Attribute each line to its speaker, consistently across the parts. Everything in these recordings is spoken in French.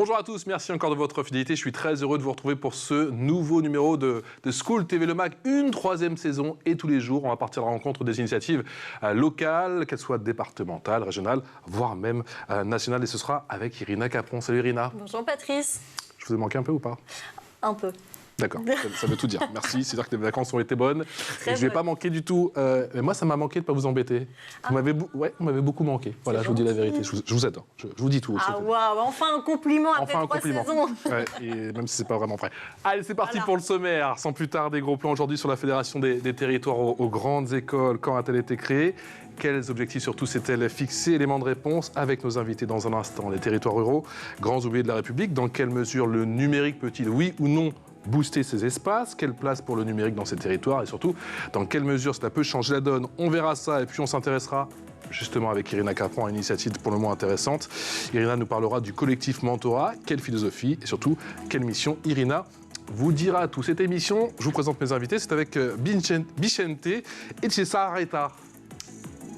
Speaker 1: Bonjour à tous, merci encore de votre fidélité. Je suis très heureux de vous retrouver pour ce nouveau numéro de School TV Le Mag, une troisième saison. Et tous les jours, on va partir à la rencontre des initiatives locales, qu'elles soient départementales, régionales, voire même nationales. Et ce sera avec Irina Capron. Salut Irina.
Speaker 2: Bonjour Patrice.
Speaker 1: Je vous ai manqué un peu ou pas?
Speaker 2: Un peu.
Speaker 1: D'accord, ça veut tout dire. Merci, c'est-à-dire que les vacances ont été bonnes. Et je ne vais pas manquer du tout. Mais moi, ça m'a manqué de ne pas vous embêter. Vous m'avez beaucoup manqué. Voilà, je vous dis la vérité. Je vous adore. Je vous dis tout.
Speaker 2: Ah waouh, enfin un compliment après 3 saisons.
Speaker 1: Ouais, et même si ce n'est pas vraiment vrai. Allez, c'est parti pour le sommaire. Sans plus tarder, gros plan aujourd'hui sur la Fédération des territoires aux grandes écoles. Quand a-t-elle été créée? Quels objectifs surtout s'est-elle fixée? Éléments de réponse avec nos invités dans un instant. Les territoires ruraux, grands oubliés de la République. Dans quelle mesure le numérique peut-il, oui ou non, booster ces espaces? Quelle place pour le numérique dans ces territoires? Et surtout, dans quelle mesure cela peut changer la donne? On verra ça et puis on s'intéressera justement avec Irina Capron à une initiative pour le moins intéressante. Irina nous parlera du collectif Mentorat. Quelle philosophie et surtout, quelle mission Irina vous dira tout. Cette émission, je vous présente mes invités, c'est avec Vicente Etxezarreta.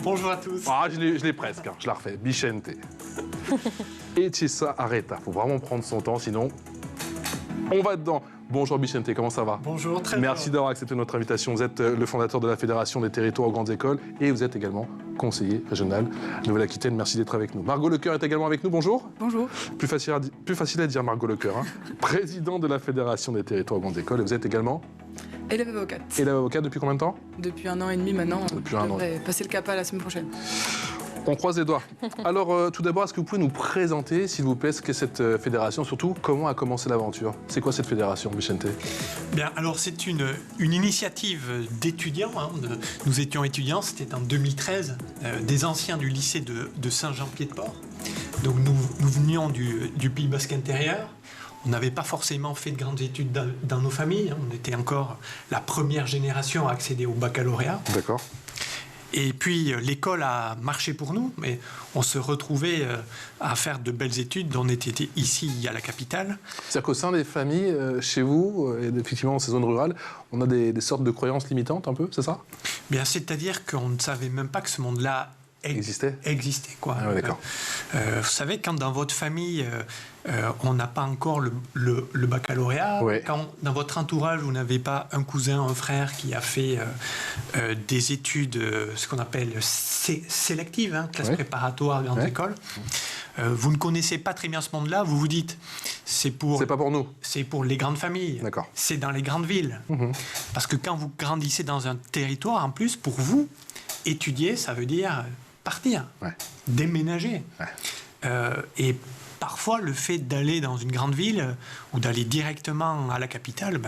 Speaker 3: Bonjour à tous.
Speaker 1: Ah, je l'ai presque, je la refais. Vicente Etxezarreta. Il faut vraiment prendre son temps, sinon on va dedans. Bonjour Vicente, comment ça va?
Speaker 3: Bonjour, très bien.
Speaker 1: Merci d'avoir accepté notre invitation. Vous êtes le fondateur de la Fédération des territoires aux grandes écoles et vous êtes également conseiller régional Nouvelle-Aquitaine. Merci d'être avec nous. Margot Lecoeur est également avec nous. Bonjour.
Speaker 4: Bonjour.
Speaker 1: Plus facile à dire Margot Lecoeur, hein. Président de la Fédération des territoires aux grandes écoles. Et vous êtes également
Speaker 4: élève avocate.
Speaker 1: Élève avocate depuis combien de temps?
Speaker 4: Depuis 1 an et demi maintenant.
Speaker 1: Depuis un an.
Speaker 4: Passer le CAPA la semaine prochaine.
Speaker 1: On croise les doigts. Alors, tout d'abord, est-ce que vous pouvez nous présenter, s'il vous plaît, ce qu'est cette fédération, surtout comment a commencé l'aventure? C'est quoi cette fédération, Vicente?
Speaker 3: Bien, alors c'est une initiative d'étudiants. Hein. Nous étions étudiants, c'était en 2013, des anciens du lycée de Saint-Jean-Pied-de-Port. Donc nous venions du Pays Basque intérieur. On n'avait pas forcément fait de grandes études dans nos familles. Hein. On était encore la première génération à accéder au baccalauréat.
Speaker 1: D'accord.
Speaker 3: Et puis l'école a marché pour nous, mais on se retrouvait à faire de belles études. On était ici à la capitale.
Speaker 1: C'est-à-dire qu'au sein des familles, chez vous, et effectivement dans ces zones rurales, on a des sortes de croyances limitantes un peu, c'est ça?
Speaker 3: Bien, c'est-à-dire qu'on ne savait même pas que ce monde-là existait, quoi.
Speaker 1: Ah ouais, d'accord.
Speaker 3: Vous savez, quand dans votre famille, on n'a pas encore le baccalauréat,
Speaker 1: ouais.
Speaker 3: Quand dans votre entourage, vous n'avez pas un cousin, un frère qui a fait des études, ce qu'on appelle sélectives, hein, classe
Speaker 1: ouais.
Speaker 3: préparatoire, grande école, vous ne connaissez pas très bien ce monde-là, vous vous dites, c'est pas
Speaker 1: pour nous.
Speaker 3: C'est pour les grandes familles.
Speaker 1: D'accord.
Speaker 3: C'est dans les grandes villes. Mmh. Parce que quand vous grandissez dans un territoire, en plus, pour vous, étudier, ça veut dire partir, ouais. Déménager. Ouais. Et parfois, le fait d'aller dans une grande ville ou d'aller directement à la capitale,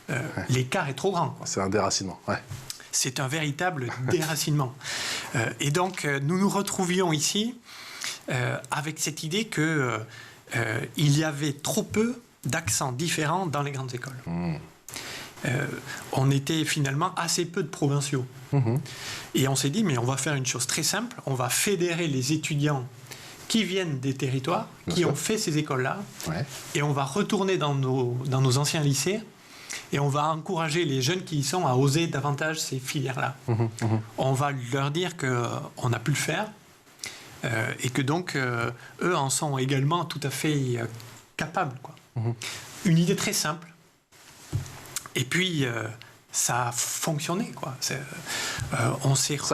Speaker 3: ouais. L'écart est trop grand. Quoi.
Speaker 1: C'est un déracinement. Ouais.
Speaker 3: C'est un véritable déracinement. Et donc, nous nous retrouvions ici avec cette idée que il y avait trop peu d'accents différents dans les grandes écoles. Mmh. On était finalement assez peu de provinciaux. Mmh. Et on s'est dit, mais on va faire une chose très simple, on va fédérer les étudiants qui viennent des territoires, qui ont fait ces écoles-là, ouais. Et on va retourner dans nos anciens lycées, et on va encourager les jeunes qui y sont à oser davantage ces filières-là. Mmh. Mmh. On va leur dire qu'on a pu le faire, et que donc, eux en sont également tout à fait capables. Quoi. Mmh. Une idée très simple. Et puis, ça a fonctionné, quoi.
Speaker 1: Ça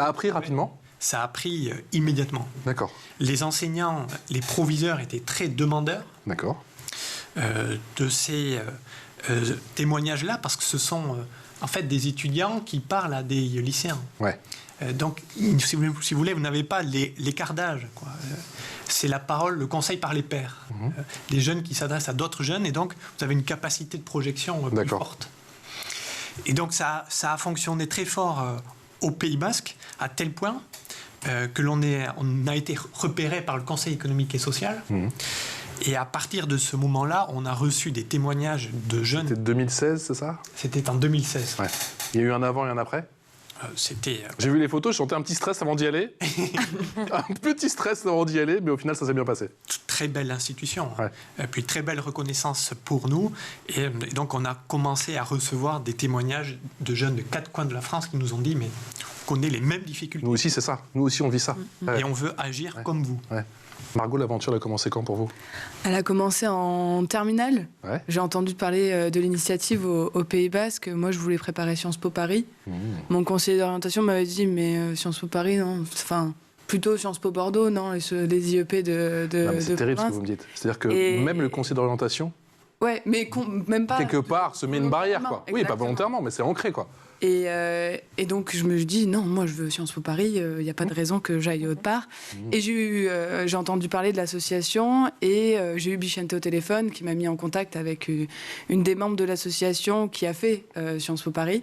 Speaker 1: a pris rapidement?
Speaker 3: Ça a pris immédiatement.
Speaker 1: D'accord.
Speaker 3: Les enseignants, les proviseurs étaient très demandeurs.
Speaker 1: D'accord.
Speaker 3: De ces témoignages-là, parce que ce sont en fait des étudiants qui parlent à des lycéens. Ouais. Donc, si vous voulez, vous n'avez pas l'écart d'âge, quoi. C'est la parole, le conseil par les pairs. Mmh. Des jeunes qui s'adressent à d'autres jeunes, et donc vous avez une capacité de projection plus forte. Et donc ça a fonctionné très fort au Pays Basque, à tel point que on a été repéré par le Conseil économique et social. Mmh. Et à partir de ce moment-là, on a reçu des témoignages de jeunes.
Speaker 1: C'était 2016, c'est ça?
Speaker 3: C'était en 2016.
Speaker 1: Ouais. Il y a eu un avant et un après?
Speaker 3: J'ai
Speaker 1: vu les photos, je sentais un petit stress avant d'y aller. Un petit stress avant d'y aller, mais au final, ça s'est bien passé.
Speaker 3: Très belle institution. Ouais. Puis très belle reconnaissance pour nous. Et donc, on a commencé à recevoir des témoignages de jeunes de 4 coins de la France qui nous ont dit, mais on connaît les mêmes difficultés.
Speaker 1: Nous aussi, c'est ça. Nous aussi, on vit ça.
Speaker 3: Et on veut agir comme vous.
Speaker 1: Ouais. Margot, l'aventure a commencé quand pour vous?
Speaker 4: Elle a commencé en terminale.
Speaker 1: Ouais.
Speaker 4: J'ai entendu parler de l'initiative au Pays Basque. Moi, je voulais préparer Sciences Po Paris. Mon conseiller d'orientation m'avait dit, mais Sciences Po Paris, non. Enfin, plutôt Sciences Po Bordeaux, non, les IEP de
Speaker 1: C'est terrible ce que
Speaker 4: province.
Speaker 1: vous me dites. C'est-à-dire que même le conseiller d'orientation,
Speaker 4: Ouais, mais même pas.
Speaker 1: quelque part, se met une barrière, quoi. Oui, pas
Speaker 4: Exactement.
Speaker 1: volontairement, mais c'est ancré, quoi.
Speaker 4: Et donc, je me dis, non, moi, je veux Sciences Po Paris, il n'y a pas de raison que j'aille autre part. Et j'ai entendu parler de l'association et j'ai eu Bichente au téléphone qui m'a mis en contact avec une des membres de l'association qui a fait Sciences Po Paris.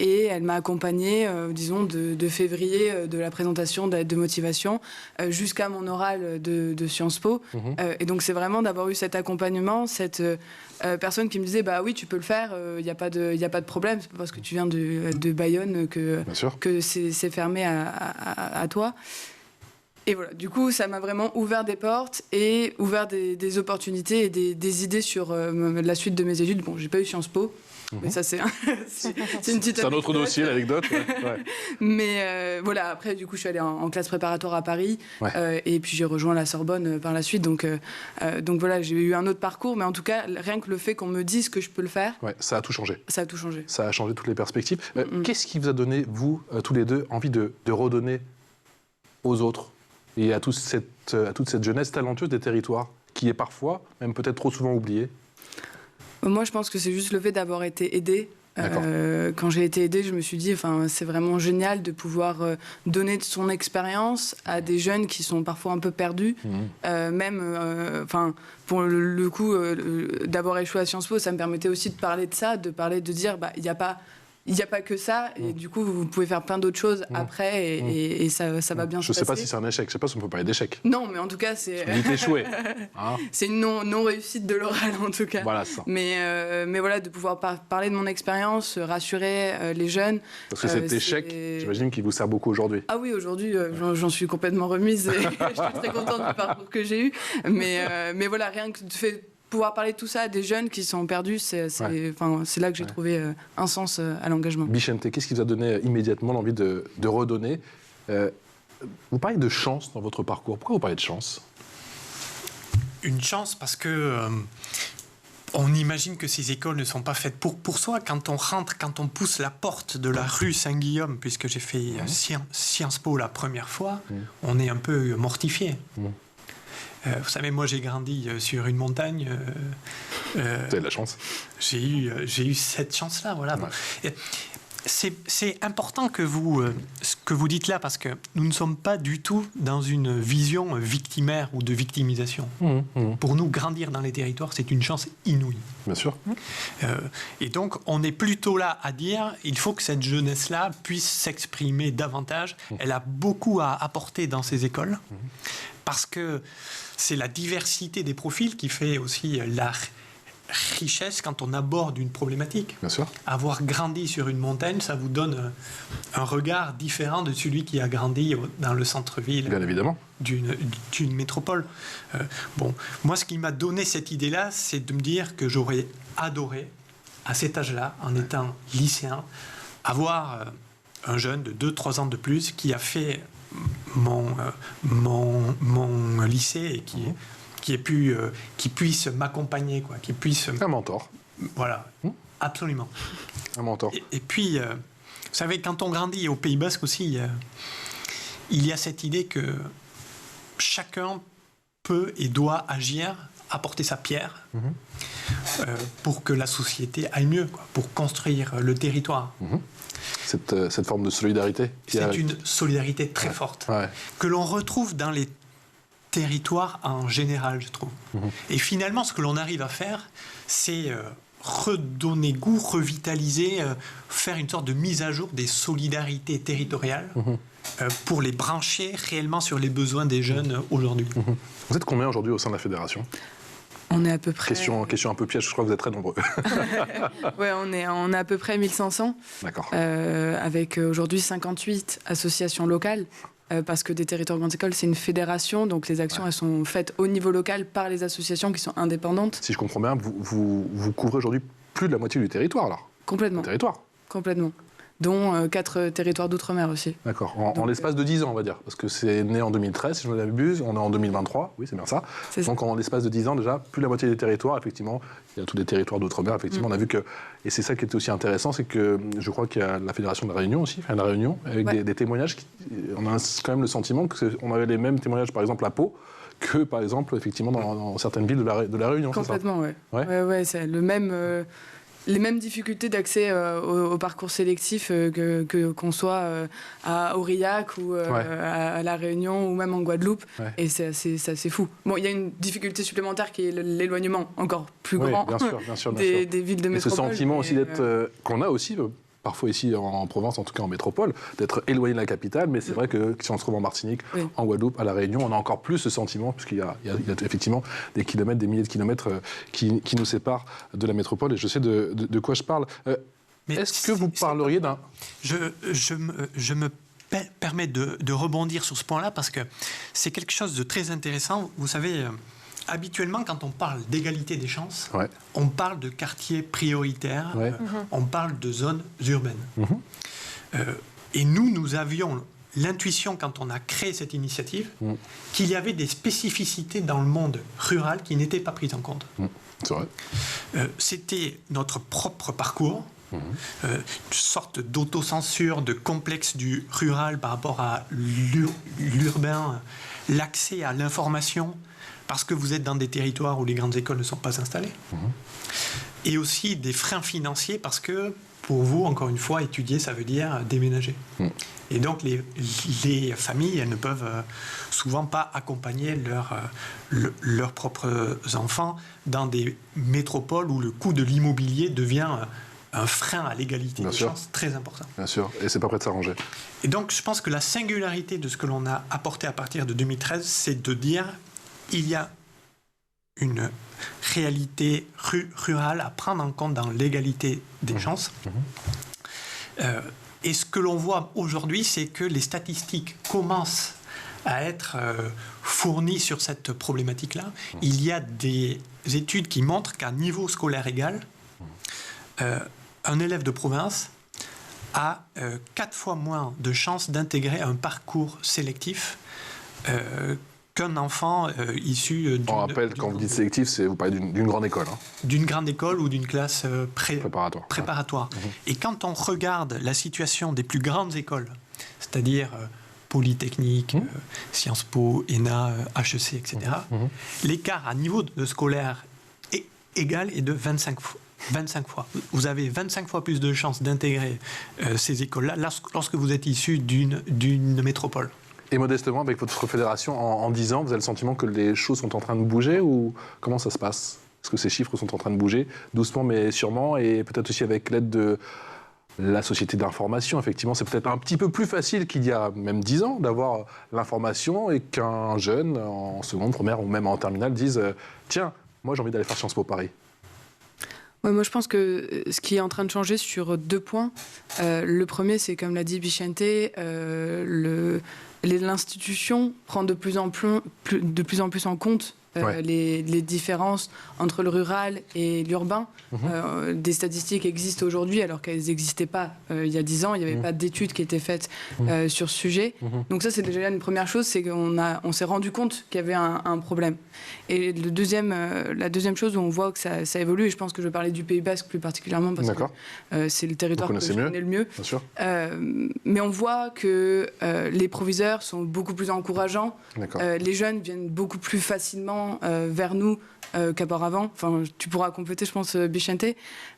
Speaker 4: Et elle m'a accompagnée, disons, de février de la présentation de lettre de motivation jusqu'à mon oral de Sciences Po. Et donc, c'est vraiment d'avoir eu cet accompagnement, cette personne qui me disait, bah oui, tu peux le faire, il n'y a pas de problème, c'est pas parce que tu viens de Bayonne que c'est fermé à toi. Et voilà, du coup, ça m'a vraiment ouvert des portes et ouvert des opportunités et des idées sur la suite de mes études. Bon, j'ai pas eu Sciences Po, mais ça, c'est une petite
Speaker 1: C'est un autre dossier, l'anecdote. Ouais.
Speaker 4: Mais voilà, après, du coup, je suis allée en classe préparatoire à Paris. Et puis, j'ai rejoint la Sorbonne par la suite. Donc voilà, j'ai eu un autre parcours. Mais en tout cas, rien que le fait qu'on me dise que je peux le faire...
Speaker 1: Ouais, ça a tout changé.
Speaker 4: Ça a tout changé.
Speaker 1: Ça a changé toutes les perspectives. Qu'est-ce qui vous a donné, vous, tous les deux, envie de redonner aux autres et à toute cette jeunesse talentueuse des territoires, qui est parfois, même peut-être trop souvent oubliée?
Speaker 4: Moi, je pense que c'est juste le fait d'avoir été aidée. Quand j'ai été aidée, je me suis dit, c'est vraiment génial de pouvoir donner de son expérience à des jeunes qui sont parfois un peu perdus. Pour le coup, d'avoir échoué à Sciences Po, ça me permettait aussi de parler de ça, de dire, il n'y a pas que ça, et du coup, vous pouvez faire plein d'autres choses après, et ça va bien se passer.
Speaker 1: Je ne sais pas si c'est un échec, je ne sais pas si on peut parler d'échec.
Speaker 4: Non, mais en tout cas, c'est...
Speaker 1: Vous dites échoué.
Speaker 4: C'est une non-réussite de l'oral, en tout cas.
Speaker 1: Voilà, ça.
Speaker 4: Mais voilà, de pouvoir parler de mon expérience, rassurer les jeunes.
Speaker 1: Parce que cet échec, j'imagine qu'il vous sert beaucoup aujourd'hui.
Speaker 4: Ah oui, aujourd'hui, j'en suis complètement remise, et je suis très contente du parcours que j'ai eu. Mais voilà, rien que de pouvoir parler de tout ça à des jeunes qui sont perdus, c'est là que j'ai trouvé un sens à l'engagement.
Speaker 1: Bichente, qu'est-ce qui vous a donné immédiatement l'envie de redonner? Vous parlez de chance dans votre parcours. Pourquoi vous parlez de chance?
Speaker 3: Une chance parce que on imagine que ces écoles ne sont pas faites pour soi. Quand on rentre, quand on pousse la porte de la rue Saint-Guillaume, puisque j'ai fait Sciences Po la première fois, on est un peu mortifié. Vous savez, moi j'ai grandi sur une montagne.
Speaker 1: Vous avez de la chance.
Speaker 3: J'ai eu cette chance-là, voilà. Ouais. C'est important ce que vous dites là, parce que nous ne sommes pas du tout dans une vision victimaire ou de victimisation. Pour nous, grandir dans les territoires, c'est une chance inouïe.
Speaker 1: Bien sûr.
Speaker 3: Et donc, on est plutôt là à dire, il faut que cette jeunesse-là puisse s'exprimer davantage. Elle a beaucoup à apporter dans ces écoles, parce que c'est la diversité des profils qui fait aussi la richesse quand on aborde une problématique.
Speaker 1: Bien sûr.
Speaker 3: Avoir grandi sur une montagne, ça vous donne un regard différent de celui qui a grandi dans le centre-ville.
Speaker 1: Bien évidemment.
Speaker 3: D'une métropole. Moi, ce qui m'a donné cette idée-là, c'est de me dire que j'aurais adoré, à cet âge-là, en étant lycéen, avoir un jeune de 2-3 ans de plus qui a fait mon lycée et qui puisse m'accompagner, qui puisse...
Speaker 1: Un mentor.
Speaker 3: Voilà, absolument.
Speaker 1: Un mentor.
Speaker 3: Et puis, vous savez, quand on grandit au Pays Basque aussi, il y a cette idée que chacun peut et doit agir, apporter sa pierre pour que la société aille mieux, pour construire le territoire.
Speaker 1: Cette forme de solidarité.
Speaker 3: C'est une solidarité très forte, que l'on retrouve dans les territoire en général, je trouve. Et finalement, ce que l'on arrive à faire, c'est redonner goût, revitaliser, faire une sorte de mise à jour des solidarités territoriales pour les brancher réellement sur les besoins des jeunes aujourd'hui.
Speaker 1: Vous êtes combien aujourd'hui au sein de la fédération?
Speaker 4: On est à peu près...
Speaker 1: Question un peu piège, je crois que vous êtes très nombreux.
Speaker 4: Ouais, on est à peu près 1500.
Speaker 1: D'accord.
Speaker 4: Avec aujourd'hui 58 associations locales. Parce que des territoires grandes écoles, c'est une fédération, donc les actions elles sont faites au niveau local par les associations qui sont indépendantes.
Speaker 1: Si je comprends bien, vous couvrez aujourd'hui plus de la moitié du territoire, alors?
Speaker 4: Complètement.
Speaker 1: Le territoire.
Speaker 4: Complètement. dont 4 territoires d'outre-mer aussi.
Speaker 1: D'accord, en l'espace de 10 ans, on va dire, parce que c'est né en 2013, si je ne m'abuse, on est en 2023, oui, c'est bien ça. Donc en l'espace de 10 ans, déjà, plus la moitié des territoires, effectivement, il y a tous les territoires d'outre-mer, effectivement, on a vu que, et c'est ça qui était aussi intéressant, c'est que je crois qu'il y a la Fédération de la Réunion aussi, enfin la Réunion, avec des témoignages, on a quand même le sentiment qu'on avait les mêmes témoignages, par exemple, à Pau, que, par exemple, effectivement, dans certaines villes de la Réunion.
Speaker 4: Complètement, oui. Ouais, c'est le même... les mêmes difficultés d'accès au parcours sélectif qu'on soit à Aurillac ou à La Réunion ou même en Guadeloupe. Ouais. Et c'est assez fou. Bon, il y a une difficulté supplémentaire qui est l'éloignement encore plus grand
Speaker 1: bien sûr,
Speaker 4: des villes de métropole.
Speaker 1: Et ce sentiment aussi qu'on a aussi... parfois ici en Provence, en tout cas en métropole, d'être éloigné de la capitale, mais c'est vrai que si on se trouve en Martinique, en Guadeloupe, à La Réunion, on a encore plus ce sentiment, puisqu'il y a effectivement des kilomètres, des milliers de kilomètres qui nous séparent de la métropole, et je sais de quoi je parle. Est-ce que vous parleriez d'un...
Speaker 3: Je me permets de rebondir sur ce point-là, parce que c'est quelque chose de très intéressant. Vous savez... Habituellement, quand on parle d'égalité des chances, on parle de quartiers prioritaires, on parle de zones urbaines. Et nous avions l'intuition, quand on a créé cette initiative, qu'il y avait des spécificités dans le monde rural qui n'étaient pas prises en compte.
Speaker 1: C'est vrai.
Speaker 3: C'était notre propre parcours, une sorte d'autocensure, de complexe du rural par rapport à l'urbain, l'accès à l'information, parce que vous êtes dans des territoires où les grandes écoles ne sont pas installées. Et aussi des freins financiers, parce que pour vous, encore une fois, étudier, ça veut dire déménager. Et donc les familles, elles ne peuvent souvent pas accompagner leurs propres enfants dans des métropoles où le coût de l'immobilier devient un frein à l'égalité des chances très important.
Speaker 1: Bien sûr, et c'est pas prêt de s'arranger.
Speaker 3: Et donc je pense que la singularité de ce que l'on a apporté à partir de 2013, c'est de dire il y a une réalité rurale à prendre en compte dans l'égalité des chances. Et ce que l'on voit aujourd'hui, c'est que les statistiques commencent à être fournies sur cette problématique-là. Il y a des études qui montrent qu'à niveau scolaire égal, un élève de province a 4 fois moins de chances d'intégrer un parcours sélectif qu'un enfant issu
Speaker 1: On rappelle, quand vous dites sélectif, vous parlez d'une grande école.
Speaker 3: D'une grande école ou d'une classe
Speaker 1: préparatoire.
Speaker 3: Et quand on regarde la situation des plus grandes écoles, c'est-à-dire Polytechnique, Sciences Po, ENA, HEC, etc., l'écart à niveau de scolaire égal est de 25 fois. Vous avez 25 fois plus de chances d'intégrer ces écoles-là lorsque vous êtes issu d'une métropole.
Speaker 1: Et modestement, avec votre fédération, en 10 ans, vous avez le sentiment que les choses sont en train de bouger, ou comment ça se passe? Est-ce que ces chiffres sont en train de bouger doucement mais sûrement, et peut-être aussi avec l'aide de la société d'information? Effectivement, c'est peut-être un petit peu plus facile qu'il y a même 10 ans d'avoir l'information, et qu'un jeune en seconde, première ou même en terminale dise tiens, moi j'ai envie d'aller faire Sciences Po Paris.
Speaker 4: Ouais, moi, je pense que ce qui est en train de changer sur 2 points. Le premier, c'est, comme l'a dit Bichente, l'institution prend de plus en plus en compte les différences entre le rural et l'urbain. Des statistiques existent aujourd'hui alors qu'elles n'existaient pas il y a 10 ans. Il n'y avait pas d'études qui étaient faites sur ce sujet. Donc ça, c'est déjà une première chose, c'est qu'on s'est rendu compte qu'il y avait un problème. Et la deuxième chose où on voit que ça évolue, et je pense que je vais parler du Pays Basque plus particulièrement parce que c'est le territoire que je connais le mieux.
Speaker 1: Bien sûr.
Speaker 4: Mais on voit que les proviseurs sont beaucoup plus encourageants. Les jeunes viennent beaucoup plus facilement vers nous qu'auparavant. Enfin, tu pourras compléter, je pense, Bichente.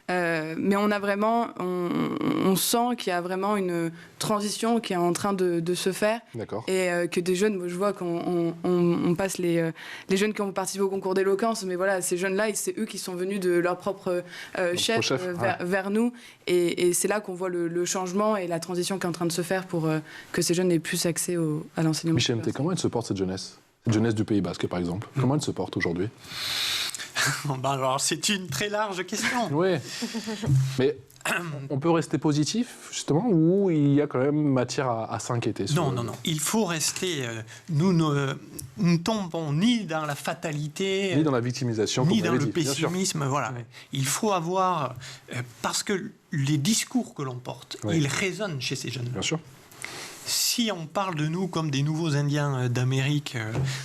Speaker 4: Mais on sent qu'il y a vraiment une transition qui est en train de se faire. Et que des jeunes, moi, je vois qu'on passe les jeunes qui ont participé au concours d'éloquence, mais voilà, ces jeunes-là, c'est eux qui sont venus de leur propre chef vers nous. Et c'est là qu'on voit le changement et la transition qui est en train de se faire pour que ces jeunes aient plus accès à l'enseignement.
Speaker 1: Bichente, comment elle se porte, cette jeunesse? Cette jeunesse du Pays Basque, par exemple. Comment elle se porte aujourd'hui?
Speaker 3: Alors, c'est une très large question.
Speaker 1: Oui. Mais On peut rester positif, justement, ou il y a quand même matière à s'inquiéter?
Speaker 3: Non. Il faut rester... nous ne tombons ni dans la fatalité...
Speaker 1: Ni dans la victimisation,
Speaker 3: ni dans le
Speaker 1: dit,
Speaker 3: pessimisme. Voilà. Ouais. Il faut avoir... parce que les discours que l'on porte, ils résonnent chez ces jeunes.
Speaker 1: Bien sûr.
Speaker 3: Si on parle de nous comme des nouveaux Indiens d'Amérique,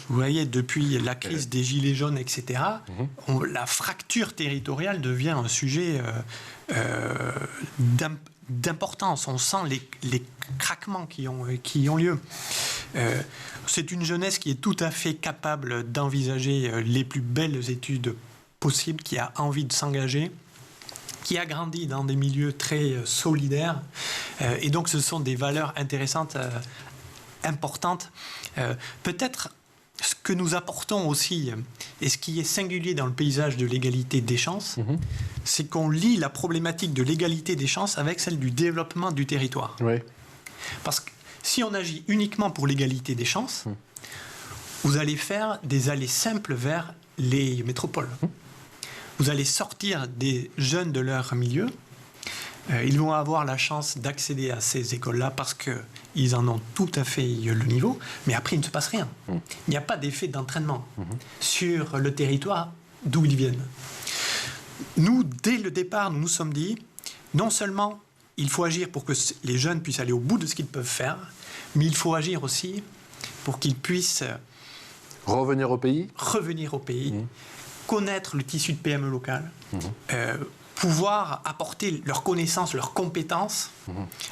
Speaker 3: vous voyez, depuis la crise des Gilets jaunes, etc., la fracture territoriale devient un sujet d'importance. On sent les craquements qui ont lieu. C'est une jeunesse qui est tout à fait capable d'envisager les plus belles études possibles, qui a envie de s'engager, qui a grandi dans des milieux très solidaires. Et donc, ce sont des valeurs intéressantes, importantes. Peut-être ce que nous apportons aussi, et ce qui est singulier dans le paysage de l'égalité des chances, c'est qu'on lie la problématique de l'égalité des chances avec celle du développement du territoire.
Speaker 1: Oui.
Speaker 3: Parce que si on agit uniquement pour l'égalité des chances, vous allez faire des allées simples vers les métropoles. Vous allez sortir des jeunes de leur milieu. Ils vont avoir la chance d'accéder à ces écoles-là parce qu'ils en ont tout à fait le niveau. Mais après, il ne se passe rien. Il n'y a pas d'effet d'entraînement sur le territoire d'où ils viennent. Nous, dès le départ, nous nous sommes dit, non seulement il faut agir pour que les jeunes puissent aller au bout de ce qu'ils peuvent faire, mais il faut agir aussi pour qu'ils puissent...
Speaker 1: Revenir au pays,
Speaker 3: connaître le tissu de PME local, pouvoir apporter leurs connaissances, leurs compétences.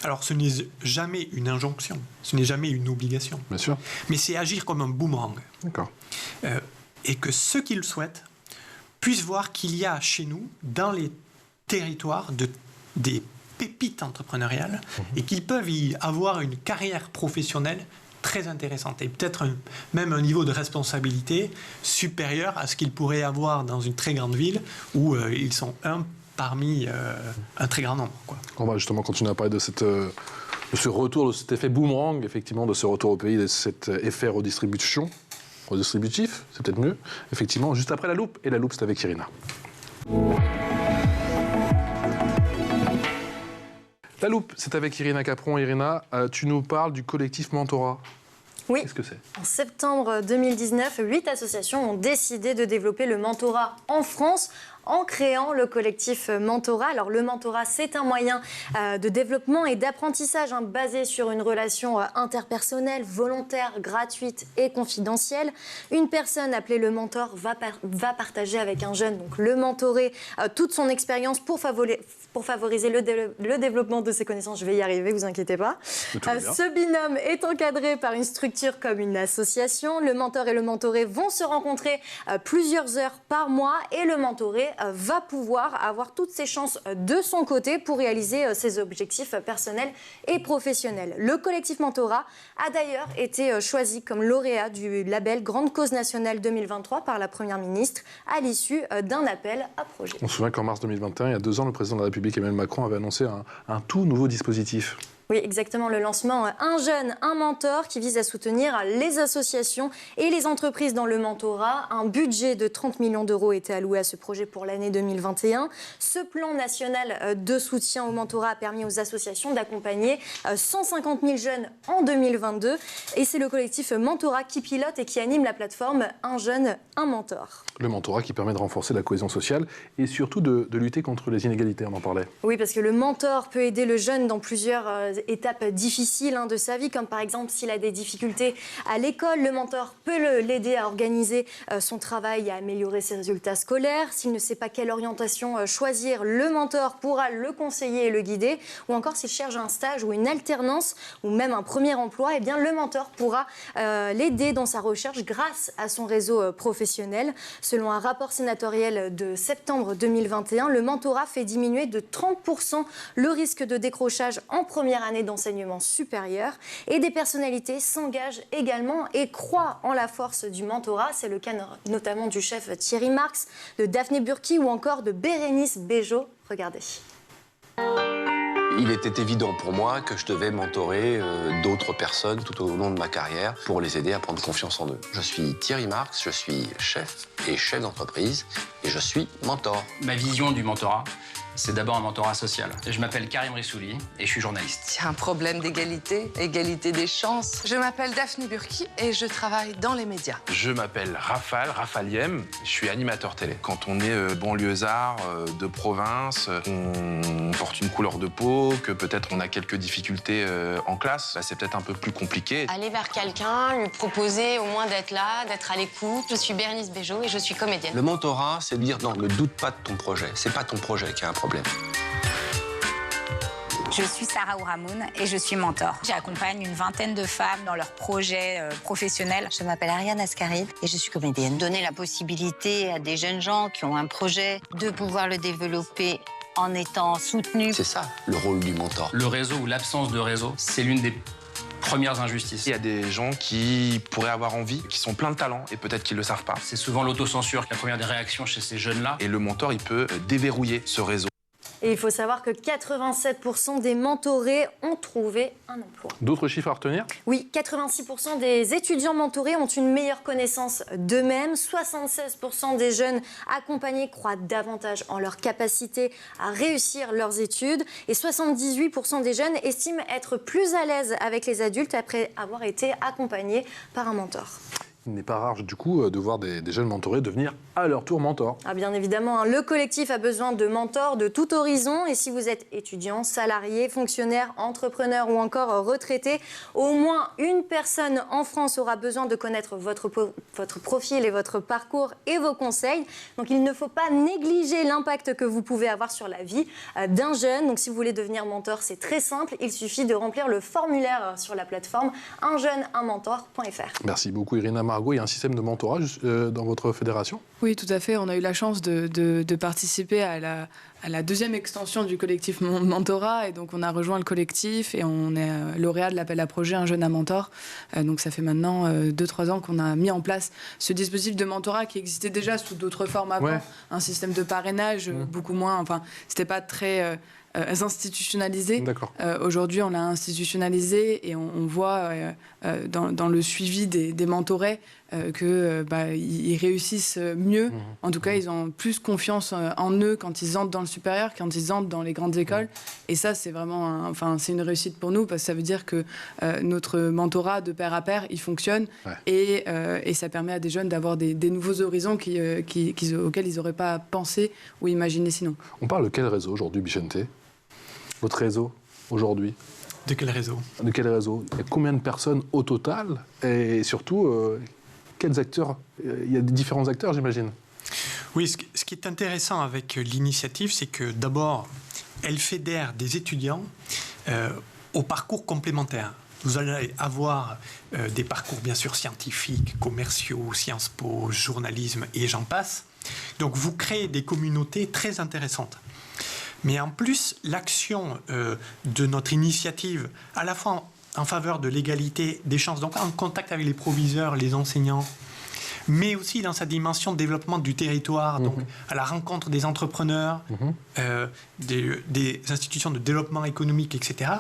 Speaker 3: Alors, ce n'est jamais une injonction, ce n'est jamais une obligation.
Speaker 1: Bien sûr.
Speaker 3: Mais c'est agir comme un boomerang.
Speaker 1: D'accord.
Speaker 3: Et que ceux qui le souhaitent puissent voir qu'il y a chez nous, dans les territoires, des pépites entrepreneuriales et qu'ils peuvent y avoir une carrière professionnelle très intéressante et peut-être même un niveau de responsabilité supérieur à ce qu'ils pourraient avoir dans une très grande ville où ils sont parmi un très grand nombre, quoi.
Speaker 1: On va justement continuer à parler de ce retour, de cet effet boomerang, effectivement, de ce retour au pays, de cet effet redistributif, c'est peut-être mieux, effectivement, juste après la loupe. Et la loupe, c'est avec Irina. La loupe, c'est avec Irina Capron. Irina, tu nous parles du collectif Mentorat.
Speaker 2: Oui.
Speaker 1: Qu'est-ce que c'est?
Speaker 2: En septembre 2019, 8 associations ont décidé de développer le mentorat en France en créant le collectif Mentorat. Alors le mentorat, c'est un moyen de développement et d'apprentissage basé sur une relation interpersonnelle, volontaire, gratuite et confidentielle. Une personne appelée le mentor va partager avec un jeune, donc le mentoré, toute son expérience pour favoriser le développement de ses connaissances. Je vais y arriver, vous inquiétez pas. Ce binôme est encadré par une structure comme une association. Le mentor et le mentoré vont se rencontrer plusieurs heures par mois et le mentoré va pouvoir avoir toutes ses chances de son côté pour réaliser ses objectifs personnels et professionnels. Le collectif Mentorat a d'ailleurs été choisi comme lauréat du label Grande Cause Nationale 2023 par la Première ministre à l'issue d'un appel à projet.
Speaker 1: On se souvient qu'en mars 2021, il y a 2 ans, le président de la République, Emmanuel Macron, avait annoncé un tout nouveau dispositif.
Speaker 2: Oui, exactement, le lancement Un jeune, un mentor qui vise à soutenir les associations et les entreprises dans le mentorat. Un budget de 30 millions d'euros était alloué à ce projet pour l'année 2021. Ce plan national de soutien au mentorat a permis aux associations d'accompagner 150 000 jeunes en 2022. Et c'est le collectif Mentorat qui pilote et qui anime la plateforme Un jeune, un mentor.
Speaker 1: Le mentorat qui permet de renforcer la cohésion sociale et surtout de lutter contre les inégalités, on en parlait.
Speaker 2: Oui, parce que le mentor peut aider le jeune dans plusieurs étapes difficiles de sa vie, comme par exemple s'il a des difficultés à l'école, le mentor peut l'aider à organiser son travail et à améliorer ses résultats scolaires. S'il ne sait pas quelle orientation choisir, le mentor pourra le conseiller et le guider. Ou encore s'il cherche un stage ou une alternance ou même un premier emploi, eh bien, le mentor pourra l'aider dans sa recherche grâce à son réseau professionnel. Selon un rapport sénatorial de septembre 2021, le mentorat fait diminuer de 30% le risque de décrochage en première année d'enseignement supérieur. Et des personnalités s'engagent également et croient en la force du mentorat. C'est le cas notamment du chef Thierry Marx, de Daphné Burki ou encore de Bérénice Bejo. Regardez.
Speaker 5: Il était évident pour moi que je devais mentorer d'autres personnes tout au long de ma carrière pour les aider à prendre confiance en eux. Je suis Thierry Marx, je suis chef d'entreprise et je suis mentor.
Speaker 6: Ma vision du mentorat, c'est d'abord un mentorat social. Je m'appelle Karim Rissouli et je suis journaliste.
Speaker 7: Il y a un problème d'égalité, égalité des chances. Je m'appelle Daphne Burki et je travaille dans les médias.
Speaker 8: Je m'appelle Raphaël Yem, je suis animateur télé. Quand on est banlieusard de province, qu'on porte une couleur de peau, que peut-être on a quelques difficultés en classe, c'est peut-être un peu plus compliqué.
Speaker 9: Aller vers quelqu'un, lui proposer au moins d'être là, d'être à l'écoute. Je suis Bérénice Bejo et je suis comédienne.
Speaker 5: Le mentorat, c'est de dire non, ne doute pas de ton projet. C'est pas ton projet qui a un problème.
Speaker 10: Je suis Sarah Ouramoun et je suis mentor. J'accompagne une vingtaine de femmes dans leurs projets professionnels.
Speaker 11: Je m'appelle Ariane Ascaride et je suis comédienne. Donner la possibilité à des jeunes gens qui ont un projet de pouvoir le développer en étant soutenus.
Speaker 5: C'est ça, le rôle du mentor.
Speaker 6: Le réseau ou l'absence de réseau, c'est l'une des premières injustices.
Speaker 8: Il y a des gens qui pourraient avoir envie, qui sont pleins de talent et peut-être qu'ils ne le savent pas.
Speaker 6: C'est souvent l'autocensure, la première des réactions chez ces jeunes-là.
Speaker 8: Et le mentor, il peut déverrouiller ce réseau.
Speaker 2: Et il faut savoir que 87% des mentorés ont trouvé un emploi.
Speaker 1: D'autres chiffres à retenir?
Speaker 2: Oui, 86% des étudiants mentorés ont une meilleure connaissance d'eux-mêmes. 76% des jeunes accompagnés croient davantage en leur capacité à réussir leurs études. Et 78% des jeunes estiment être plus à l'aise avec les adultes après avoir été accompagnés par un mentor.
Speaker 1: Il n'est pas rare, du coup, de voir des jeunes mentorés devenir à leur tour mentors.
Speaker 2: Ah, bien évidemment, hein, le collectif a besoin de mentors de tout horizon. Et si vous êtes étudiant, salarié, fonctionnaire, entrepreneur ou encore retraité, au moins une personne en France aura besoin de connaître votre profil et votre parcours et vos conseils. Donc il ne faut pas négliger l'impact que vous pouvez avoir sur la vie d'un jeune. Donc si vous voulez devenir mentor, c'est très simple. Il suffit de remplir le formulaire sur la plateforme unjeuneunmentor.fr.
Speaker 1: Merci beaucoup, Irina Margot. Il y a un système de mentorat dans votre fédération?
Speaker 4: Oui, tout à fait. On a eu la chance de participer à la deuxième extension du collectif Mentorat. Et donc, on a rejoint le collectif et on est lauréat de l'appel à projet Un jeune à mentor. Donc, ça fait maintenant 2-3 ans qu'on a mis en place ce dispositif de mentorat qui existait déjà sous d'autres formes avant. Ouais. Un système de parrainage, beaucoup moins... Enfin, c'était pas très... institutionnalisé. Aujourd'hui, on l'a institutionnalisé et on voit dans le suivi des mentorés qu'ils réussissent mieux. En tout cas, ils ont plus confiance en eux quand ils entrent dans le supérieur, quand ils entrent dans les grandes écoles. Et ça, c'est vraiment c'est une réussite pour nous parce que ça veut dire que notre mentorat de pair à pair, il fonctionne et ça permet à des jeunes d'avoir des nouveaux horizons auxquels ils n'auraient pas pensé ou imaginé sinon.
Speaker 1: On parle de quel réseau aujourd'hui, Bichente? Votre réseau, aujourd'hui?
Speaker 3: De quel réseau?
Speaker 1: De quel réseau? Il y a combien de personnes au total? Et surtout, quels acteurs? Il y a différents acteurs, j'imagine.
Speaker 3: Oui, ce qui est intéressant avec l'initiative, c'est que d'abord, elle fédère des étudiants au parcours complémentaire. Vous allez avoir des parcours, bien sûr, scientifiques, commerciaux, Sciences Po, journalisme et j'en passe. Donc, vous créez des communautés très intéressantes. Mais en plus, l'action de notre initiative, à la fois en faveur de l'égalité des chances, donc en contact avec les proviseurs, les enseignants, mais aussi dans sa dimension de développement du territoire, donc à la rencontre des entrepreneurs, des institutions de développement économique, etc.,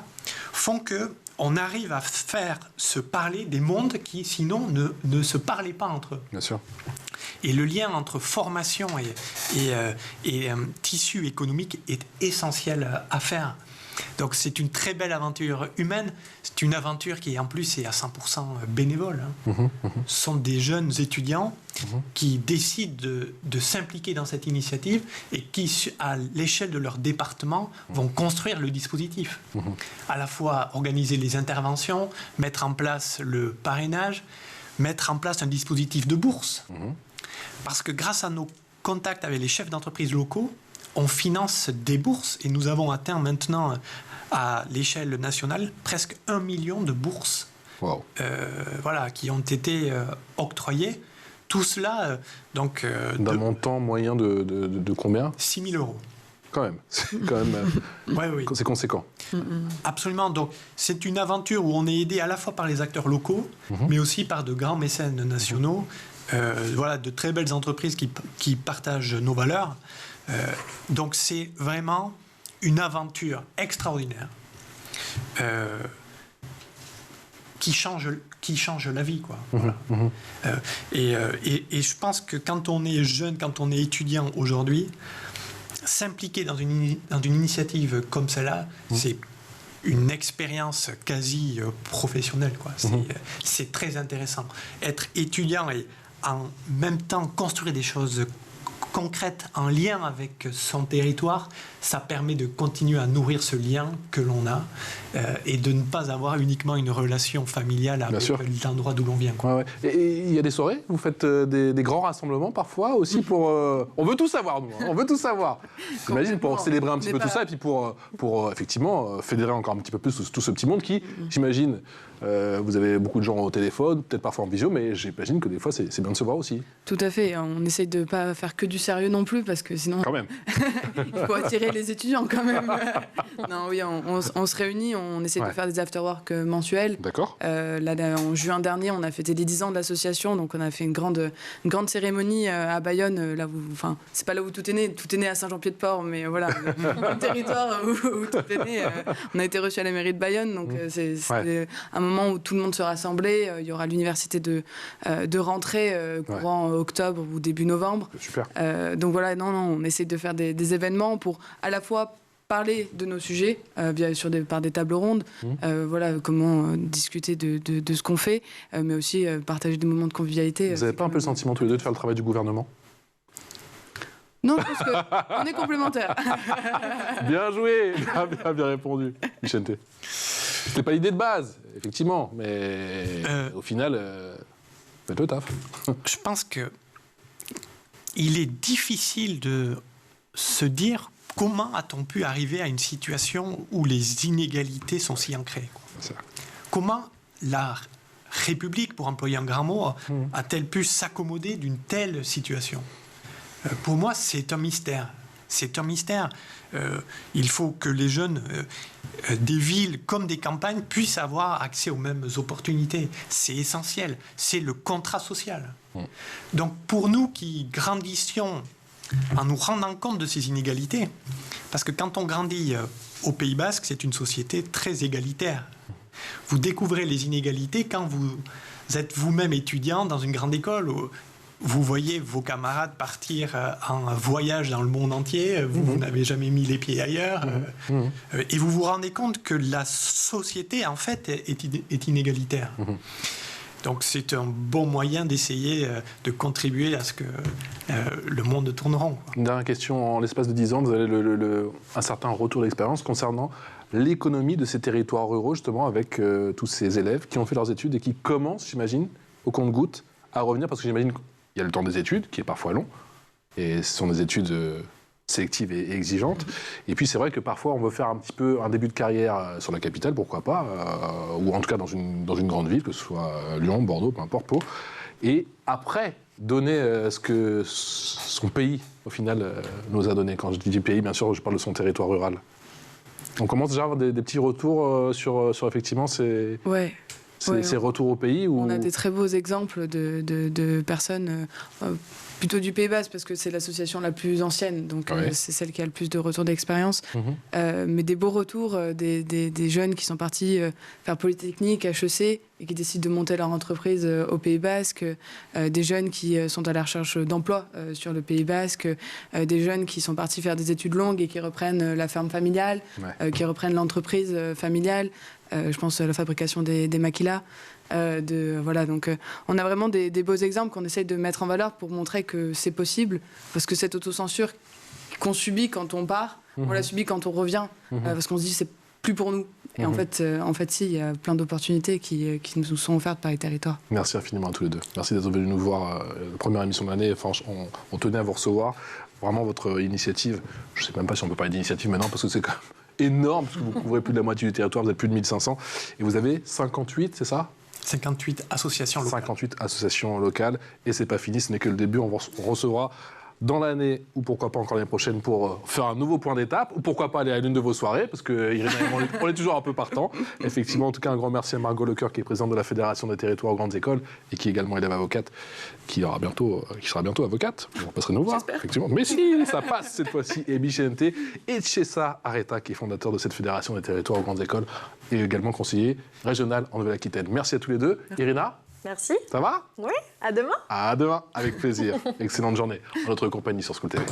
Speaker 3: font qu'on arrive à faire se parler des mondes qui, sinon, ne se parlaient pas entre eux.
Speaker 1: Bien sûr.
Speaker 3: Et le lien entre formation et tissu économique est essentiel à faire. Donc c'est une très belle aventure humaine. C'est une aventure qui, en plus, est à 100% bénévole. Ce sont des jeunes étudiants qui décident de s'impliquer dans cette initiative et qui, à l'échelle de leur département, vont construire le dispositif. À la fois organiser les interventions, mettre en place le parrainage, mettre en place un dispositif de bourse. Parce que grâce à nos contacts avec les chefs d'entreprise locaux, on finance des bourses et nous avons atteint maintenant à l'échelle nationale presque 1 million de bourses qui ont été octroyées. Tout cela, donc...
Speaker 1: d'un montant moyen de combien?
Speaker 3: 6 000 euros.
Speaker 1: Quand même, c'est conséquent.
Speaker 3: Absolument. Donc, c'est une aventure où on est aidé à la fois par les acteurs locaux, mais aussi par de grands mécènes nationaux. De très belles entreprises qui partagent nos valeurs. Donc c'est vraiment une aventure extraordinaire qui change la vie, quoi. Et je pense que quand on est jeune, quand on est étudiant aujourd'hui, s'impliquer dans une initiative comme celle-là, c'est une expérience quasi professionnelle, quoi. C'est très intéressant. Être étudiant et en même temps construire des choses concrètes en lien avec son territoire, ça permet de continuer à nourrir ce lien que l'on a et de ne pas avoir uniquement une relation familiale avec l'endroit d'où l'on vient, quoi.
Speaker 1: Ouais. Et il y a des soirées, vous faites des grands rassemblements parfois aussi pour... On veut tout savoir, nous, hein, on veut tout savoir. J'imagine pour célébrer un petit peu tout ça et puis pour effectivement fédérer encore un petit peu plus tout ce petit monde qui, j'imagine, vous avez beaucoup de gens au téléphone, peut-être parfois en visio, mais j'imagine que des fois c'est bien de se voir aussi.
Speaker 4: Tout à fait, on essaye de ne pas faire que du sérieux non plus parce que sinon...
Speaker 1: Quand même.
Speaker 4: Il faut attirer les étudiants quand même. Non, oui, on se réunit, on essaie de faire des after-work mensuels.
Speaker 1: D'accord.
Speaker 4: Là, en juin dernier, on a fêté les 10 ans de l'association, donc on a fait une grande cérémonie à Bayonne. Là où, c'est pas là où tout est né à Saint-Jean-Pied-de-Port, mais voilà, le territoire où tout est né. On a été reçus à la mairie de Bayonne, donc c'est un moment où tout le monde se rassemblait. Il y aura l'université de rentrée courant octobre ou début novembre.
Speaker 1: Super.
Speaker 4: Donc voilà, on essaie de faire des événements pour à la fois parler de nos sujets par des tables rondes, voilà, comment discuter de ce qu'on fait, mais aussi partager des moments de convivialité.
Speaker 1: Vous n'avez pas un peu le sentiment tous les deux de faire le travail du gouvernement ?
Speaker 4: Non, je pense qu'on est complémentaires.
Speaker 1: Bien joué, bien répondu, Vicente. C'était pas l'idée de base, effectivement, mais au final, faites le taf.
Speaker 3: Je pense que il est difficile de se dire comment a-t-on pu arriver à une situation où les inégalités sont si ancrées, quoi. Comment la République, pour employer un grand mot, a-t-elle pu s'accommoder d'une telle situation ? Pour moi, c'est un mystère. C'est un mystère. Il faut que les jeunes des villes comme des campagnes puissent avoir accès aux mêmes opportunités. C'est essentiel. C'est le contrat social. Donc, pour nous qui grandissions en nous rendant compte de ces inégalités, parce que quand on grandit au Pays Basque, c'est une société très égalitaire. Vous découvrez les inégalités quand vous êtes vous-même étudiant dans une grande école où vous voyez vos camarades partir en voyage dans le monde entier, vous n'avez jamais mis les pieds ailleurs, et vous vous rendez compte que la société, en fait, est inégalitaire. Donc c'est un bon moyen d'essayer de contribuer à ce que le monde tourne rond, quoi.
Speaker 1: Une dernière question, en l'espace de 10 ans, vous avez un certain retour d'expérience concernant l'économie de ces territoires ruraux, justement, avec tous ces élèves qui ont fait leurs études et qui commencent, j'imagine, au compte-gouttes, à revenir, parce que j'imagine qu'il y a le temps des études, qui est parfois long, et ce sont des études sélectives et exigeantes. Et puis c'est vrai que parfois on veut faire un petit peu un début de carrière sur la capitale, pourquoi pas, ou en tout cas dans une grande ville, que ce soit Lyon, Bordeaux, peu importe, Pau, et après donner ce que son pays, au final, nous a donné. Quand je dis du pays, bien sûr, je parle de son territoire rural. On commence déjà à avoir des petits retours sur effectivement ces retours au pays où...
Speaker 4: On a des très beaux exemples de personnes plutôt du Pays Basque, parce que c'est l'association la plus ancienne, donc c'est celle qui a le plus de retours d'expérience. Mais des beaux retours, des jeunes qui sont partis faire Polytechnique, HEC, et qui décident de monter leur entreprise au Pays Basque, des jeunes qui sont à la recherche d'emploi sur le Pays Basque, des jeunes qui sont partis faire des études longues et qui reprennent la ferme familiale, qui reprennent l'entreprise familiale. Je pense à la fabrication des maquilas. Voilà, donc on a vraiment des beaux exemples qu'on essaye de mettre en valeur pour montrer que c'est possible, parce que cette autocensure qu'on subit quand on part, on la subit quand on revient, parce qu'on se dit c'est plus pour nous. Et en fait, si, il y a plein d'opportunités qui nous sont offertes par les territoires.
Speaker 1: Merci infiniment à tous les deux. Merci d'être venus nous voir. La première émission de l'année, on tenait à vous recevoir. Vraiment, votre initiative, je ne sais même pas si on peut parler d'initiative maintenant, parce que c'est quand même énorme, parce que vous couvrez plus de la moitié du territoire, vous êtes plus de 1500, et vous avez 58, c'est ça ?
Speaker 3: 58 associations locales.
Speaker 1: 58 associations locales, et c'est pas fini, ce n'est que le début. On recevra dans l'année, ou pourquoi pas encore l'année prochaine, pour faire un nouveau point d'étape, ou pourquoi pas aller à l'une de vos soirées, parce que Irina et moi, on est toujours un peu partant. Effectivement, en tout cas, un grand merci à Margot Lecoeur, qui est présidente de la Fédération des territoires aux grandes écoles, et qui est également élève avocate, qui sera bientôt avocate. On passerait nous voir, effectivement. Mais si, ça passe cette fois-ci. Et Vicente Etchesa Areta, qui est fondateur de cette Fédération des territoires aux grandes écoles, et également conseiller régional en Nouvelle-Aquitaine. Merci à tous les deux. Irina ?
Speaker 2: Merci.
Speaker 1: Ça va ?
Speaker 2: Oui, à demain.
Speaker 1: À demain, avec plaisir. Excellente journée en notre compagnie sur School TV.